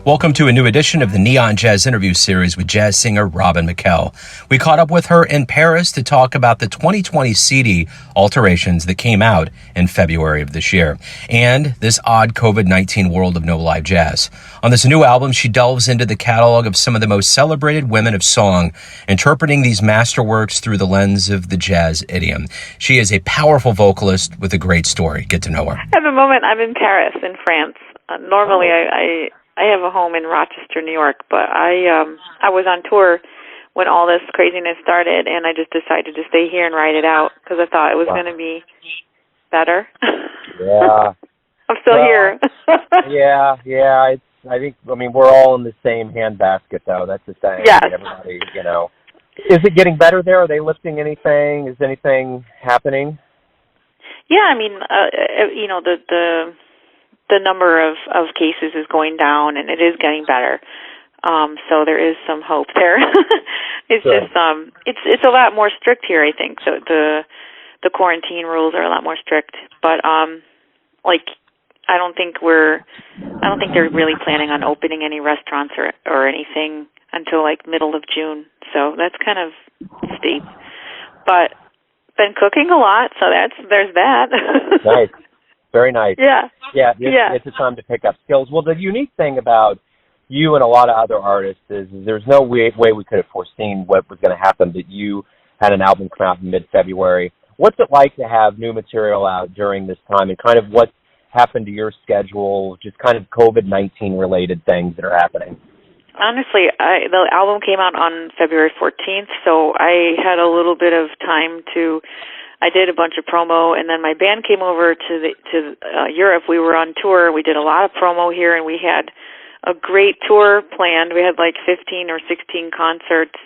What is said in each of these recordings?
Welcome to a new edition of the Neon Jazz interview series with jazz singer Robin McKelle. We caught up with her in Paris to talk about the 2020 CD Alterations that came out in February of this year, and this odd COVID-19 world of no live jazz. On this new album, she delves into the catalog of some of the most celebrated women of song, interpreting these masterworks through the lens of the jazz idiom. She is a powerful vocalist with a great story. Get to know her. At the moment, I'm in Paris, in France. Normally, I have a home in Rochester, New York, but I was on tour when all this craziness started, and I just decided to stay here and ride it out because I thought it was going to be better. Yeah. I'm still here. yeah. I mean, we're all in the same handbasket, though. That's the thing. Yes. Everybody, Is it getting better there? Are they lifting anything? Is anything happening? Yeah, I mean, the number of cases is going down, and it is getting better. So there is some hope there. It's Good. just it's a lot more strict here, I think. So the quarantine rules are a lot more strict. But I don't think they're really planning on opening any restaurants or anything until middle of June. So that's kind of steep. But been cooking a lot, so there's that. Nice. Very nice. Yeah. It's a time to pick up skills. Well, the unique thing about you and a lot of other artists is there's no way we could have foreseen what was going to happen, that you had an album come out in mid-February. What's it like to have new material out during this time, and kind of what happened to your schedule, just kind of COVID-19 related things that are happening? Honestly, the album came out on February 14th, so I had a little bit of time to... I did a bunch of promo, and then my band came over to Europe. We were on tour. We did a lot of promo here, and we had a great tour planned. We had 15 or 16 concerts,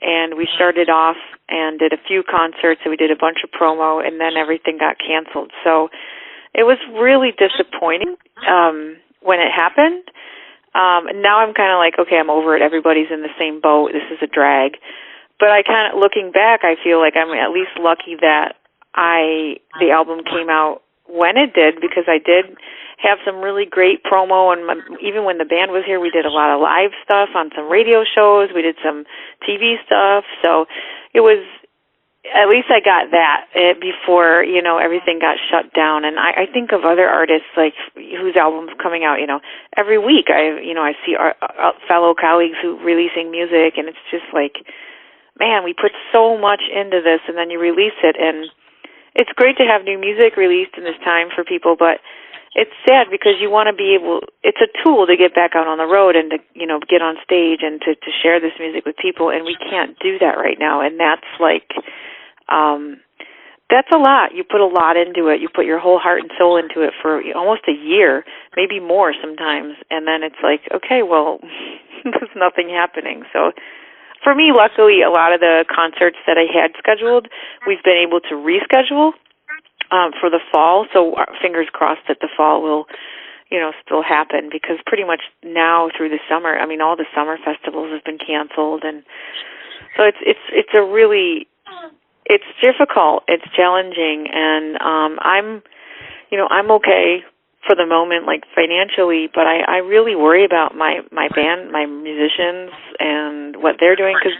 and we started off and did a few concerts, and we did a bunch of promo, and then everything got canceled. So it was really disappointing when it happened. And now I'm kind of okay, I'm over it. Everybody's in the same boat. This is a drag. But I kind of, looking back, I feel like I'm at least lucky that the album came out when it did, because I did have some really great promo, and even when the band was here, we did a lot of live stuff on some radio shows. We did some TV stuff, so it was, at least I got that before, everything got shut down. And I think of other artists whose albums coming out, every week. I see our fellow colleagues who releasing music, and it's just man, we put so much into this, and then you release it, and it's great to have new music released in this time for people, but it's sad because you want to be able, it's a tool to get back out on the road and to, get on stage and to share this music with people, and we can't do that right now, and that's that's a lot. You put a lot into it. You put your whole heart and soul into it for almost a year, maybe more sometimes, and then it's okay, well, there's nothing happening, so... For me, luckily, a lot of the concerts that I had scheduled, we've been able to reschedule for the fall. So fingers crossed that the fall will, still happen, because pretty much now through the summer, I mean, all the summer festivals have been canceled, and so it's a really, it's difficult, it's challenging, and I'm okay for the moment, financially, but I really worry about my band, my musicians, and what they're doing, because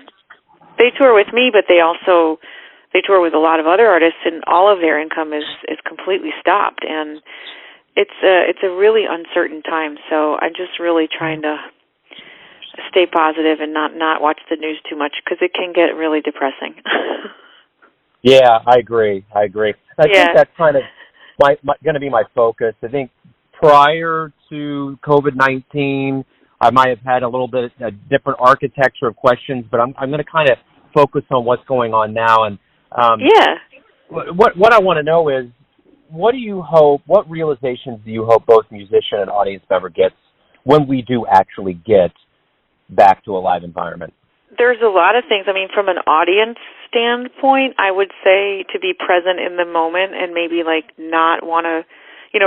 they tour with me, but they tour with a lot of other artists, and all of their income is completely stopped, and it's a really uncertain time. So I'm just really trying to stay positive and not watch the news too much, because it can get really depressing. Yeah, I agree. I think that's kind of going to be my focus. I think prior to COVID-19, I might have had a little bit a different architecture of questions, but I'm going to kind of focus on what's going on now. And what I want to know is, what realizations do you hope both musician and audience member gets when we do actually get back to a live environment? There's a lot of things. I mean, from an audience standpoint, I would say to be present in the moment and maybe not want to,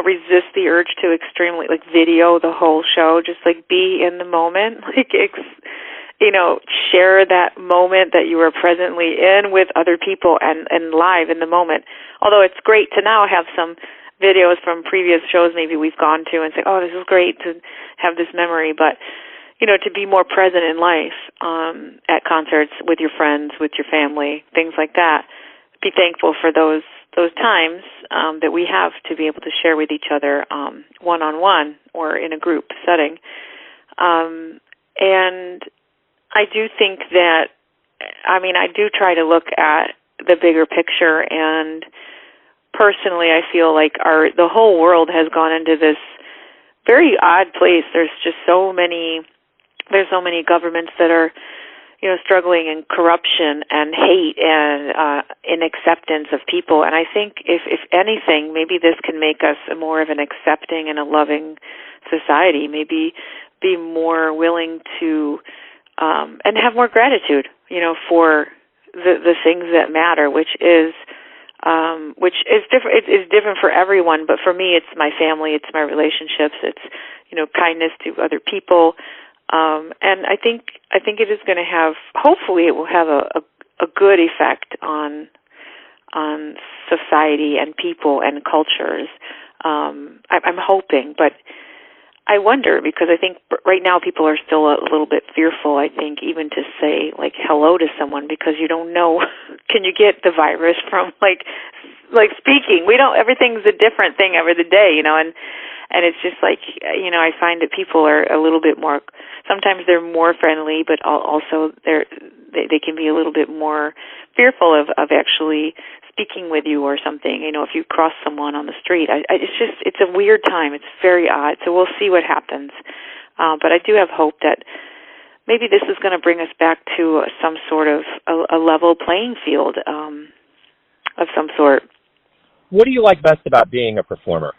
resist the urge to extremely video the whole show. Just be in the moment, share that moment that you were presently in with other people and live in the moment. Although it's great to now have some videos from previous shows maybe we've gone to and say, oh, this is great to have this memory. But, to be more present in life at concerts with your friends, with your family, things like that. Be thankful for those times that we have to be able to share with each other one-on-one or in a group setting. And I do think that, I do try to look at the bigger picture, and personally I feel like the whole world has gone into this very odd place. There's so many governments that are struggling in corruption and hate and inacceptance of people. And I think if anything, maybe this can make us more of an accepting and a loving society, maybe be more willing to and have more gratitude, for the things that matter, which is different. It's different for everyone, but for me, it's my family, it's my relationships, it's kindness to other people. And I think it is going to have. Hopefully, it will have a good effect on society and people and cultures. I'm hoping, but I wonder, because I think right now people are still a little bit fearful. I think even to say like hello to someone, because you don't know, can you get the virus from like speaking? We don't. Everything's a different thing every day, and it's just like, I find that people are a little bit more, sometimes they're more friendly, but also they can be a little bit more fearful of actually speaking with you or something, if you cross someone on the street. It's a weird time. It's very odd. So we'll see what happens. But I do have hope that maybe this is going to bring us back to some sort of a level playing field of some sort. What do you like best about being a performer?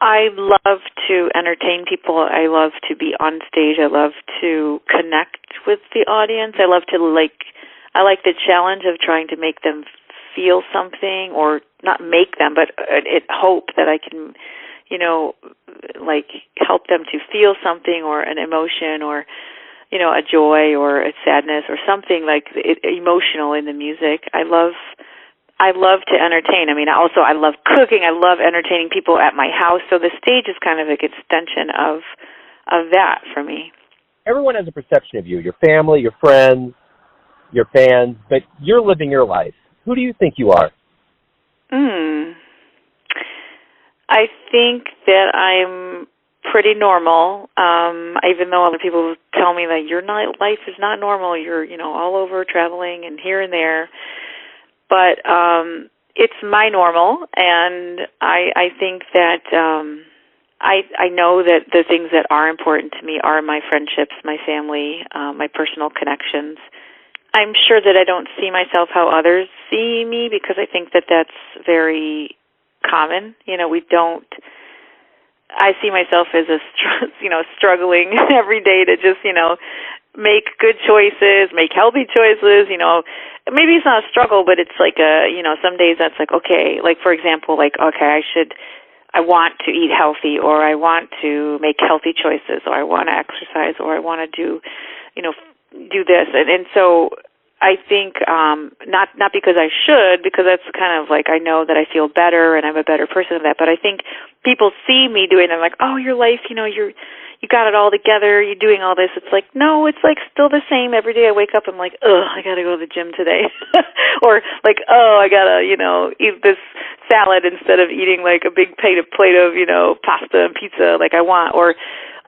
I love to entertain people. I love to be on stage. I love to connect with the audience. I like the challenge of trying to make them feel something, or not make them, but hope that I can, help them to feel something, or an emotion, or, a joy or a sadness or something emotional in the music. I love to entertain. I love cooking. I love entertaining people at my house. So the stage is kind of an extension of that for me. Everyone has a perception of you, your family, your friends, your fans, but you're living your life. Who do you think you are? I think that I'm pretty normal, even though other people tell me that your life is not normal. You're, all over traveling and here and there. But it's my normal, and I think that I know that the things that are important to me are my friendships, my family, my personal connections. I'm sure that I don't see myself how others see me, because I think that that's very common. I see myself as struggling every day to just, make good choices, make healthy choices, Maybe it's not a struggle, but it's like some days that's like, okay, like for example, I want to eat healthy, or I want to make healthy choices, or I want to exercise, or I want to do this. And so I think not because I should, because that's kind of like I know that I feel better and I'm a better person of that, but I think people see me doing that, like, oh, your life, you got it all together, you're doing all this. It's like, no, it's like still the same. Every day I wake up, I'm like, ugh, I got to go to the gym today. Or like, oh, I got to, eat this salad instead of eating like a big plate of, pasta and pizza like I want. Or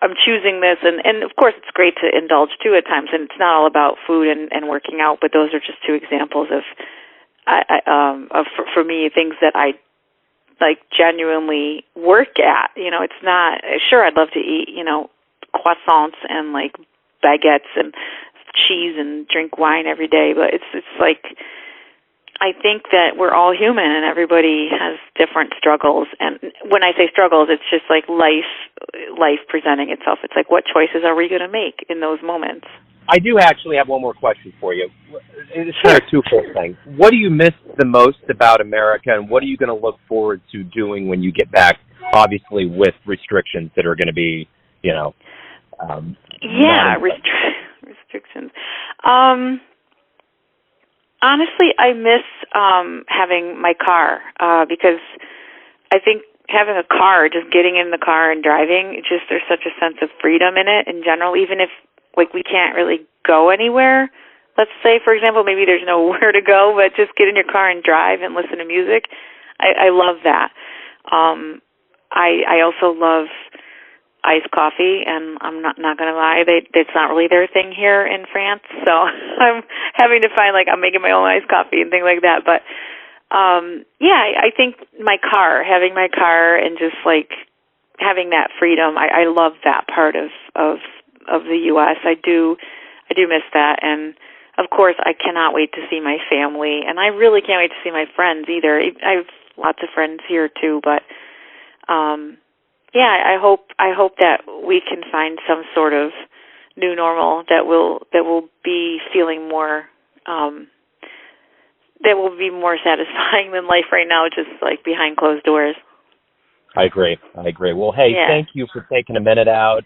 I'm choosing this. And of course, it's great to indulge too at times. And it's not all about food and working out, but those are just two examples of for me, things that I genuinely work at. It's not, sure, I'd love to eat, croissants and like baguettes and cheese and drink wine every day, but it's like, I think that we're all human and everybody has different struggles. And when I say struggles, it's just like life presenting itself. It's like, what choices are we going to make in those moments? I do actually have one more question for you. It's kind of a twofold thing. What do you miss the most about America, and what are you going to look forward to doing when you get back, obviously with restrictions that are going to be, restrictions. Honestly, I miss having my car because I think having a car, just getting in the car and driving, there's such a sense of freedom in it in general, even if, like, we can't really go anywhere. Let's say, for example, maybe there's nowhere to go, but just get in your car and drive and listen to music. I love that. I also love iced coffee, and I'm not going to lie, it's not really their thing here in France, so I'm having to find, like, I'm making my own iced coffee and things like that. But I think having my car and just, like, having that freedom, I love that part of the U.S. I do miss that, and of course I cannot wait to see my family, and I really can't wait to see my friends either. I have lots of friends here too, but I hope that we can find some sort of new normal that will be feeling more that will be more satisfying than life right now, just like behind closed doors. I agree. Well, hey, Thank you for taking a minute out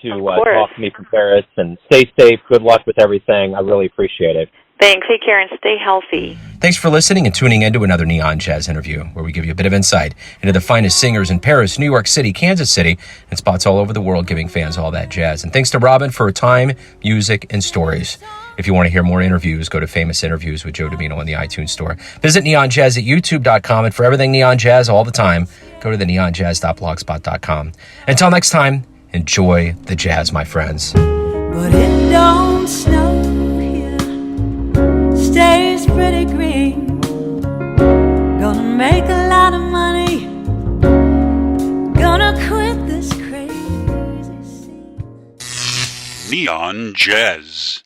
to talk to me from Paris, and stay safe. Good luck with everything. I really appreciate it. Thanks. Take care and stay healthy. Thanks for listening and tuning in to another Neon Jazz interview, where we give you a bit of insight into the finest singers in Paris, New York City, Kansas City, and spots all over the world, giving fans all that jazz. And thanks to Robin for her time, music, and stories. If you want to hear more interviews, go to Famous Interviews with Joe Domino in the iTunes Store. Visit neonjazz at youtube.com, and for everything Neon Jazz all the time, go to the neonjazz.blogspot.com. Until next time, enjoy the jazz, my friends. But it don't snow here, stays pretty green. Gonna make a lot of money, gonna quit this crazy scene. Neon Jazz.